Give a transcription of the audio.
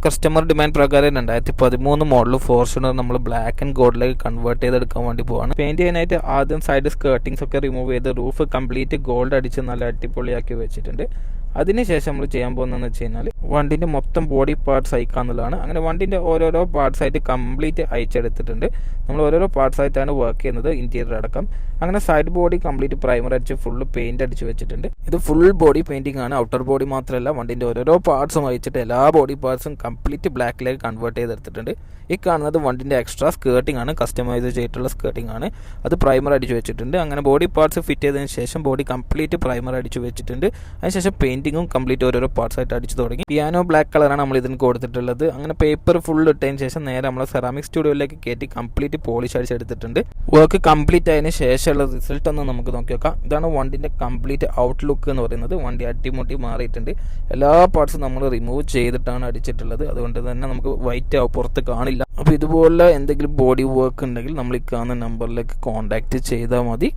Customer demand പ്രകാരം 2013 model Fortuner നമ്മൾ black and ഗോൾഡിലേക്ക് convert ചെയ്തെടുക്കാൻ വേണ്ടി പോവാണ്. പെയിന്റ് ചെയ്യാനായിട്ട് ആദ്യം സൈഡ് സ്കേർട്ടിങ്സ് ഒക്കെ റിമൂവ് ചെയ്ത് റൂഫ് കംപ്ലീറ്റ് ഗോൾഡ് അടിച്ച് നല്ല അടിപൊളിയാക്കി വെച്ചിട്ടുണ്ട്. അതിനുശേഷം നമ്മൾ ചെയ്യാൻ പോകുന്നതെന്ന് വെച്ച് കഴിഞ്ഞാൽ വണ്ടിൻ്റെ മൊത്തം ബോഡി പാർട്സ് അയക്കാന്നുള്ളതാണ്. അങ്ങനെ വണ്ടിൻ്റെ ഓരോരോ പാർട്സ് ആയിട്ട് കംപ്ലീറ്റ് അയച്ചെടുത്തിട്ടുണ്ട്. നമ്മൾ ഓരോരോ പാർട്സ് ആയിട്ടാണ് വർക്ക് ചെയ്യുന്നത്, ഇന്റീരിയർ അടക്കം. അങ്ങനെ സൈഡ് ബോഡി കംപ്ലീറ്റ് പ്രൈമർ അടിച്ച് ഫുള്ള് പെയിന്റ് അടിച്ച് വെച്ചിട്ടുണ്ട്. ഇത് ഫുൾ ബോഡി പെയിന്റിംഗ് ആണ്. ഔട്ടർ ബോഡി മാത്രമല്ല, വണ്ടിൻ്റെ ഓരോരോ പാർട്സും അയച്ചിട്ട് എല്ലാ ബോഡി പാർട്സും കംപ്ലീറ്റ് ബ്ലാക്കിലേക്ക് കൺവേർട്ട് ചെയ്തെടുത്തിട്ടുണ്ട്. ഈ കാണുന്നത് വണ്ടിൻ്റെ എക്സ്ട്രാ സ്കേർട്ടിംഗ് ആണ്, കസ്റ്റമൈസ് ചെയ്തിട്ടുള്ള സ്കേർട്ടിംഗ് ആണ്. അത് പ്രൈമർ അടിച്ച് വെച്ചിട്ടുണ്ട്. അങ്ങനെ ബോഡി പാർട്സ് ഫിറ്റ് ചെയ്തതിന് ശേഷം ബോഡി കംപ്ലീറ്റ് പ്രൈമർ അടിച്ച് വെച്ചിട്ടുണ്ട്. അതിനുശേഷം പെയിന്റിങ്ങും കംപ്ലീറ്റ് ഓരോരോ പാർട്സ് ആയിട്ട് അടിച്ച് തുടങ്ങി. പിയാനോ ബ്ലാക്ക് കളറാണ് നമ്മൾ ഇതിന് കൊടുത്തിട്ടുള്ളത്. അങ്ങനെ പേപ്പർ ഫുൾ ഇട്ടതിന് ശേഷം നേരെ നമ്മൾ സെറാമിക് സ്റ്റുഡിയോയിലേക്ക് കയറ്റി കംപ്ലീറ്റ് പോളിഷ് അടിച്ചെടുത്തിട്ടുണ്ട്. വർക്ക് കംപ്ലീറ്റ് ആയതിനു ശേഷമുള്ള റിസൾട്ട് ഒന്ന് നമുക്ക് നോക്കി നോക്കാം. ഇതാണ് വണ്ടിൻ്റെ കംപ്ലീറ്റ് ഔട്ട്ലുക്ക് എന്ന് പറയുന്നത്. വണ്ടി അട്ടിമുട്ടി മാറിയിട്ടുണ്ട്. എല്ലാ പാർട്സും നമ്മൾ റിമൂവ് ചെയ്തിട്ടാണ് അടിച്ചിട്ടുള്ളത്. അതുകൊണ്ട് തന്നെ നമുക്ക് വൈറ്റ് പുറത്ത് കാണില്ല. അപ്പോൾ ഇതുപോലെ എന്തെങ്കിലും ബോഡി വർക്ക് ഉണ്ടെങ്കിൽ നമ്മൾ ഈ കാണുന്ന നമ്പറിലേക്ക് കോൺടാക്ട് ചെയ്താൽ മതി.